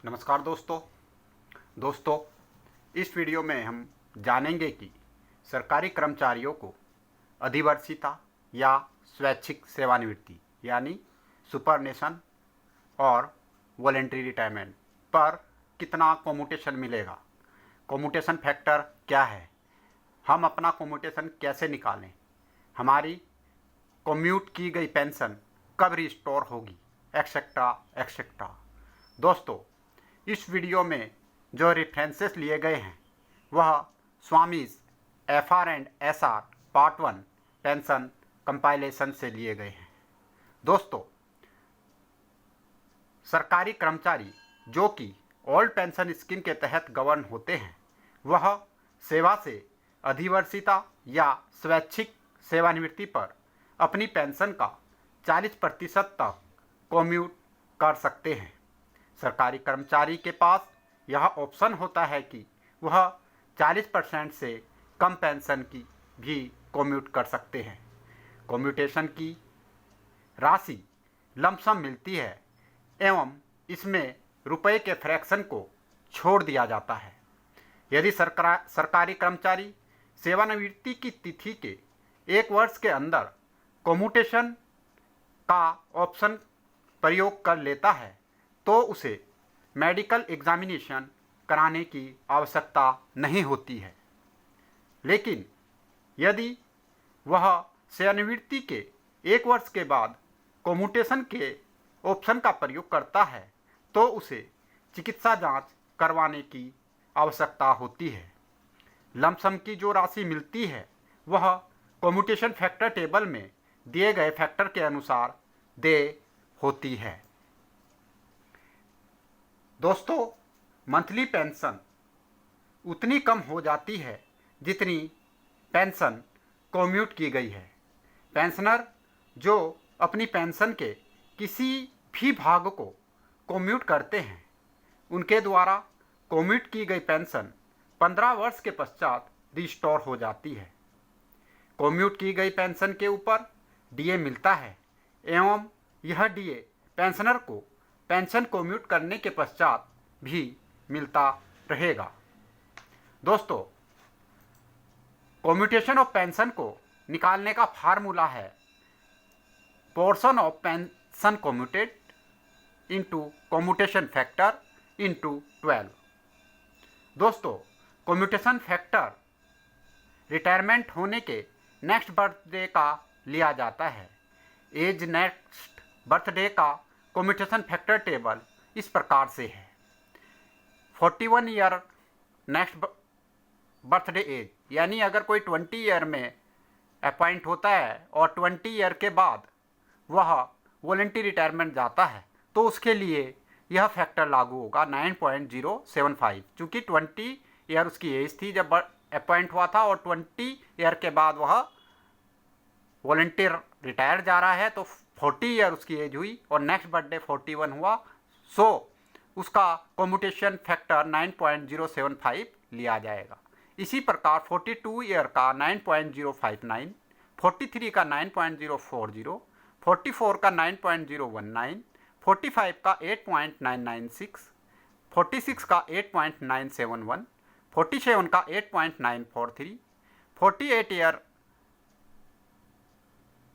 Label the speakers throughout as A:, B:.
A: नमस्कार दोस्तों इस वीडियो में हम जानेंगे कि सरकारी कर्मचारियों को अधिवर्षीता या स्वैच्छिक सेवानिवृत्ति यानी सुपरनेशन और वॉलेंट्री रिटायरमेंट पर कितना कम्यूटेशन मिलेगा। कम्यूटेशन फैक्टर क्या है, हम अपना कम्यूटेशन कैसे निकालें, हमारी कम्यूट की गई पेंशन कब रिस्टोर होगी, एक्सेट्रा एक्सेट्रा। दोस्तों, इस वीडियो में जो रेफरेंसेस लिए गए हैं वह Swami's FR&SR part 1 pension compilation से लिए गए हैं। दोस्तों, सरकारी कर्मचारी जो कि ओल्ड पेंशन स्कीम के तहत गवर्न होते हैं वह सेवा से अधिवर्षीता या स्वैच्छिक सेवानिवृत्ति पर अपनी पेंशन का 40% तक कम्यूट कर सकते हैं। सरकारी कर्मचारी के पास यह ऑप्शन होता है कि वह 40% से कम पेंशन की भी कम्यूट कर सकते हैं। कम्यूटेशन की राशि लमसम मिलती है एवं इसमें रुपए के फ्रैक्शन को छोड़ दिया जाता है। यदि सरकारी कर्मचारी सेवानिवृत्ति की तिथि के 1 वर्ष के अंदर कम्यूटेशन का ऑप्शन प्रयोग कर लेता है तो उसे मेडिकल एग्जामिनेशन कराने की आवश्यकता नहीं होती है। लेकिन यदि वह सेवानिवृत्ति के 1 वर्ष के बाद कम्यूटेशन के ऑप्शन का प्रयोग करता है तो उसे चिकित्सा जांच करवाने की आवश्यकता होती है। लमसम की जो राशि मिलती है वह कम्यूटेशन फैक्टर टेबल में दिए गए फैक्टर के अनुसार देय होती है। दोस्तों, मंथली पेंशन उतनी कम हो जाती है जितनी पेंशन कम्यूट की गई है। पेंशनर जो अपनी पेंशन के किसी भी भाग को कम्यूट करते हैं उनके द्वारा कम्यूट की गई पेंशन 15 वर्ष के पश्चात रिस्टोर हो जाती है। कम्यूट की गई पेंशन के ऊपर डीए मिलता है एवं यह डीए पेंशनर को पेंशन कम्यूट करने के पश्चात भी मिलता रहेगा। दोस्तों, कम्यूटेशन ऑफ पेंशन को निकालने का फार्मूला है portion of pension commuted into commutation factor into 12। दोस्तों, कम्यूटेशन फैक्टर रिटायरमेंट होने के नेक्स्ट बर्थडे का लिया जाता है। एज नेक्स्ट बर्थडे का कम्यूटेशन फैक्टर टेबल इस प्रकार से है। 41 ईयर नेक्स्ट बर्थडे एज, यानी अगर कोई 20 ईयर में अपॉइंट होता है और 20 ईयर के बाद वह वॉलंटरी रिटायरमेंट जाता है तो उसके लिए यह फैक्टर लागू होगा 9.075। चूँकि 20 ईयर उसकी एज थी जब अपॉइंट हुआ था और 20 ईयर के बाद वह वॉलंटियर रिटायर जा रहा है तो 40 ईयर उसकी एज हुई और नेक्स्ट बर्थडे 41 हुआ, सो उसका कम्यूटेशन फैक्टर 9.075 लिया जाएगा। इसी प्रकार 42 ईयर का 9.059, 43 का 9.040, 44 का 9.019, 45 का 8.996, 46 का 8.971, 47 का 8.943, 48 ईयर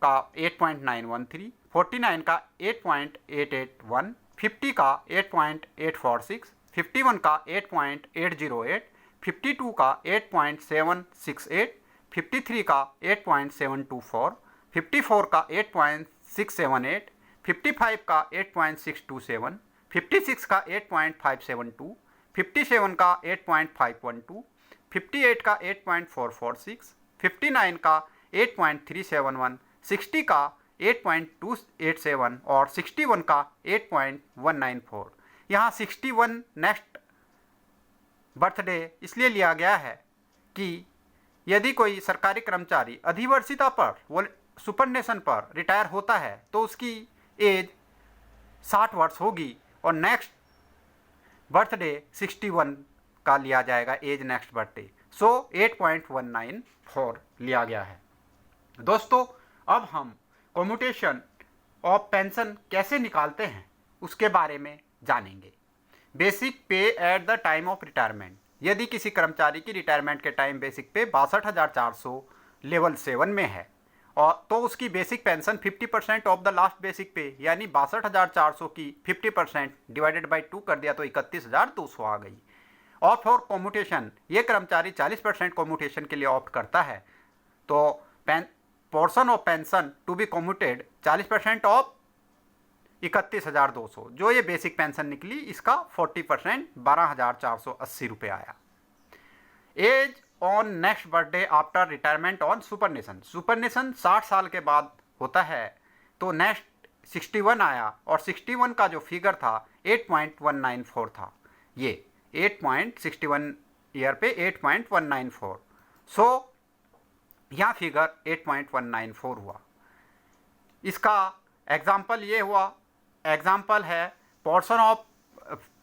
A: का 8.913, 49 का 8.881, 50 का 8.846, 51 का 8.808, 52 का 8.768, 53 का 8.724, 54 का 8.678, 55 का 8.627, 56 का 8.572, 57 का 8.512, 58 का 8.446, 59 का 8.371, 60 का 8.287 और 61 का 8.194। यहाँ 61 नेक्स्ट बर्थडे इसलिए लिया गया है कि यदि कोई सरकारी कर्मचारी अधिवर्षीता पर वो सुपरनेशन पर रिटायर होता है तो उसकी एज 60 वर्ष होगी और नेक्स्ट बर्थडे 61 का लिया जाएगा एज नेक्स्ट बर्थडे, सो 8.194 लिया गया है। दोस्तों, अब हम कम्यूटेशन ऑफ पेंशन कैसे निकालते हैं उसके बारे में जानेंगे। बेसिक पे at the time of retirement. यदि किसी कर्मचारी की रिटायरमेंट के टाइम बेसिक पे 62,400 लेवल 7 में है और तो उसकी basic pension 50% of the last basic पे, यानी 62,400 की 50% डिवाइडेड बाई 2 कर दिया तो 31,200 आ गई। ऑप्ट फॉर कॉम्यूटेशन, ये कर्मचारी 40% कॉम्यूटेशन के लिए ऑप्ट करता है तो portion of pension to be commuted 40% of 31,200, जो ये बेसिक पेंशन निकली इसका 40% 12,480 रुपये आया। As on next birthday after retirement on superannuation. Superannuation 60 साल के बाद होता है तो नेक्स्ट 61 आया और 61 का जो फिगर था 8.194 था। ये 8.61 ईयर पे 8.194, सो यहाँ फिगर 8.194 हुआ। इसका एग्जाम्पल ये हुआ, एग्जाम्पल है पोर्शन ऑफ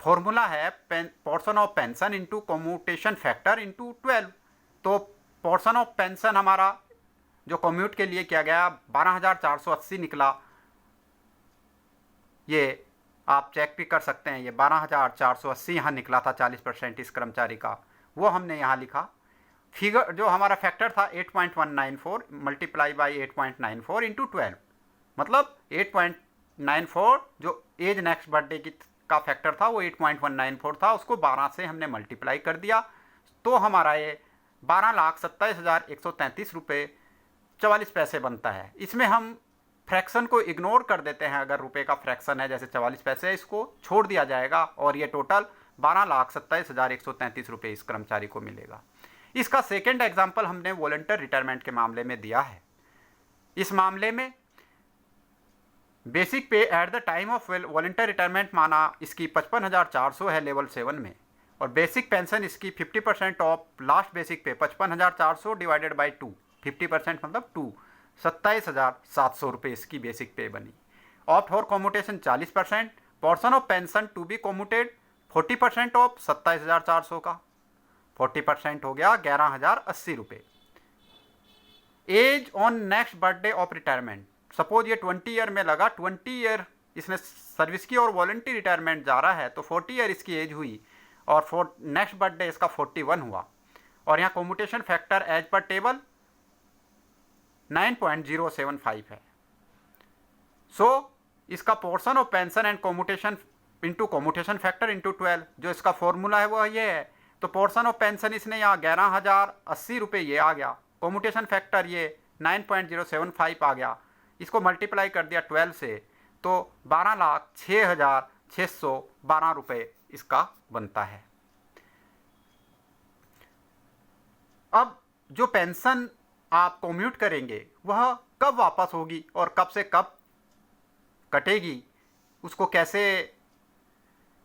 A: फॉर्मूला है portion of pension into commutation factor into 12। तो पोर्शन ऑफ पेंशन हमारा जो कम्यूट के लिए किया गया 12,480 निकला। ये आप चेक भी कर सकते हैं, ये 12,480 यहाँ निकला था 40% इस कर्मचारी का, वो हमने यहाँ लिखा। फिगर जो हमारा फैक्टर था 8.194 मल्टीप्लाई बाई 8.94 इंटू 12, मतलब 8.94 जो एज नेक्स्ट बर्थडे की का फैक्टर था वो 8.194 था, उसको 12 से हमने मल्टीप्लाई कर दिया तो हमारा ये 12,27,133 रुपये 44 पैसे बनता है। इसमें हम फ्रैक्शन को इग्नोर कर देते हैं, अगर रुपए का फ्रैक्शन है जैसे 44 पैसे इसको छोड़ दिया जाएगा और ये टोटल 12,27,133 रुपये इस कर्मचारी को मिलेगा। इसका सेकेंड एग्जाम्पल हमने वॉलंटियर रिटायरमेंट के मामले में दिया है। इस मामले में बेसिक पे at the time of volunteer retirement माना इसकी 55,400 है लेवल 7 में और बेसिक पेंशन इसकी 50% ऑफ लास्ट बेसिक पे 55,400 डिवाइडेड बाई 2, 50% मतलब 2, 27,700 रुपये इसकी बेसिक पे बनी। Opt for commutation 40%, portion of pension to be commuted 40% of 27,400 का 40% हो गया 11,080 रुपये। Age on next birthday of retirement, suppose ये 20 ईयर में लगा, 20 ईयर इसने सर्विस की और वॉलंटरी रिटायरमेंट जा रहा है तो 40 ईयर इसकी एज हुई और नेक्स्ट बर्थडे इसका 41 हुआ और यहाँ कॉम्यूटेशन फैक्टर एज पर टेबल 9.075 है। सो इसका portion of pension and commutation into commutation factor into 12, जो इसका फॉर्मूला है वो ये है। तो पोर्शन ऑफ पेंशन इसने यहाँ 11,080 रुपये ये आ गया, कॉम्यूटेशन फैक्टर ये 9.075 आ गया, इसको मल्टीप्लाई कर दिया 12 से तो 12,06,612 रुपये इसका बनता है। अब जो पेंशन आप कम्यूट करेंगे वह कब वापस होगी और कब से कब कटेगी, उसको कैसे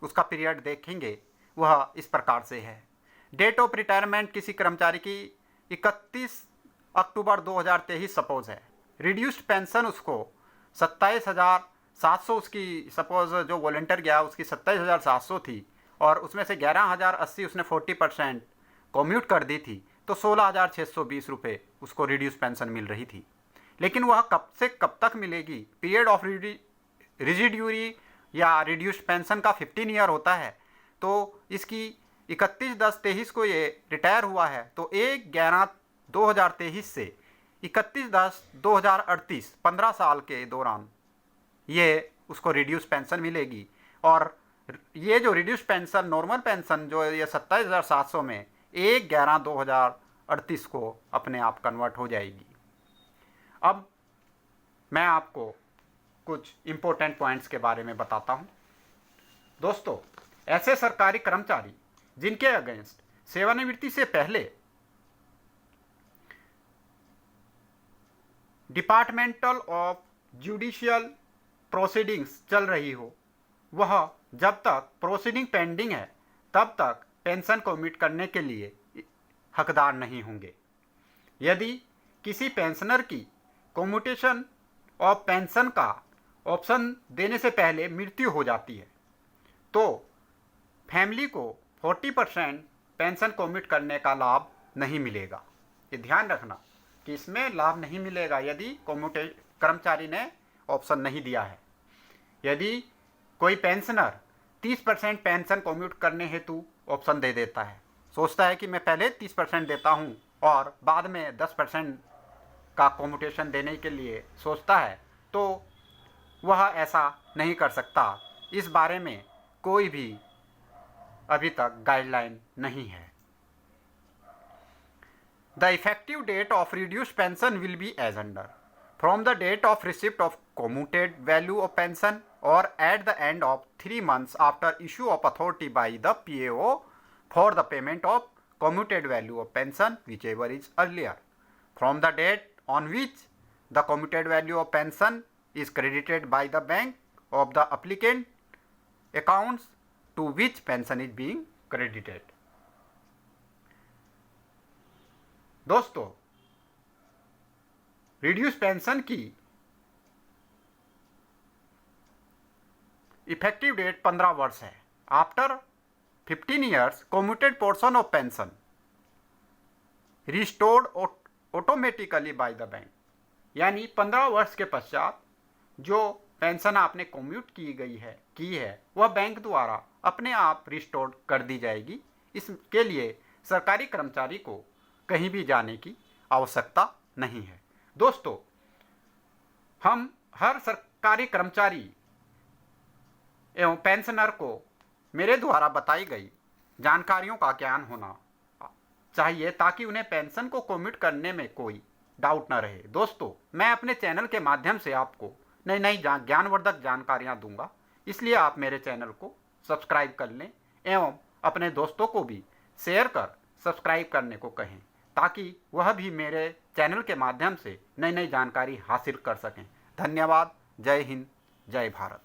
A: उसका पीरियड देखेंगे, वह इस प्रकार से है। डेट ऑफ रिटायरमेंट किसी कर्मचारी की 31 अक्टूबर 2023 सपोज है। रिड्यूस्ड पेंशन उसको 27,700 उसकी सपोज जो वॉलंटियर गया उसकी 27,700 थी और उसमें से 11,080 उसने 40% कम्यूट कर दी थी तो 16,620 रुपये उसको रिड्यूस पेंशन मिल रही थी। लेकिन वह कब से कब तक मिलेगी, पीरियड ऑफ रिजिड्यूरी या रिड्यूस्ड पेंशन का 15 ईयर होता है तो इसकी 31/10/23 को ये रिटायर हुआ है तो 1/11/2023 से 31/10/2038 15 साल के दौरान ये उसको रिड्यूस पेंशन मिलेगी और ये जो रिड्यूस पेंशन नॉर्मल पेंशन जो ये 27,700 में 1/11/2038 को अपने आप कन्वर्ट हो जाएगी। अब मैं आपको कुछ इम्पोर्टेंट पॉइंट्स के बारे में बताता हूँ। दोस्तों, ऐसे सरकारी कर्मचारी जिनके अगेंस्ट सेवानिवृत्ति से पहले डिपार्टमेंटल ऑफ जुडिशियल प्रोसीडिंग्स चल रही हो, वह जब तक प्रोसीडिंग पेंडिंग है तब तक पेंशन कमिट करने के लिए हकदार नहीं होंगे। यदि किसी पेंशनर की कम्यूटेशन ऑफ पेंशन का ऑप्शन देने से पहले मृत्यु हो जाती है तो फैमिली को 40% पेंशन कमिट करने का लाभ नहीं मिलेगा। ये ध्यान रखना कि इसमें लाभ नहीं मिलेगा यदि कर्मचारी ने ऑप्शन नहीं दिया है। यदि कोई पेंशनर 30% पेंशन कम्यूट करने हेतु ऑप्शन दे देता है। सोचता है कि मैं पहले 30% देता हूँ और बाद में 10% का कम्यूटेशन देने के लिए सोचता है, तो वह ऐसा नहीं कर सकता। इस बारे में कोई भी अभी तक गाइडलाइन नहीं है। The effective date of reduced pension will be as under from the date of receipt of commuted value of pension or at the end of 3 months after issue of authority by the PAO for the payment of commuted value of pension whichever is earlier from the date on which the commuted value of pension is credited by the bank of the applicant accounts to which pension is being credited। दोस्तों, reduce pension की effective date 15 वर्ष है। After 15 years commuted portion of pension restored automatically by the bank, यानी 15 वर्ष के पश्चात जो pension आपने कम्यूट की है वह बैंक द्वारा अपने आप रिस्टोर्ड कर दी जाएगी। इसके लिए सरकारी कर्मचारी को कहीं भी जाने की आवश्यकता नहीं है। दोस्तों, हम हर सरकारी कर्मचारी एवं पेंशनर को मेरे द्वारा बताई गई जानकारियों का ज्ञान होना चाहिए ताकि उन्हें पेंशन को कम्यूट करने में कोई डाउट न रहे। दोस्तों, मैं अपने चैनल के माध्यम से आपको नई नई ज्ञानवर्धक जानकारियां दूंगा, इसलिए आप मेरे चैनल को सब्सक्राइब कर लें एवं अपने दोस्तों को भी शेयर कर सब्सक्राइब करने को कहें ताकि वह भी मेरे चैनल के माध्यम से नई नई जानकारी हासिल कर सकें। धन्यवाद। जय हिंद, जय भारत।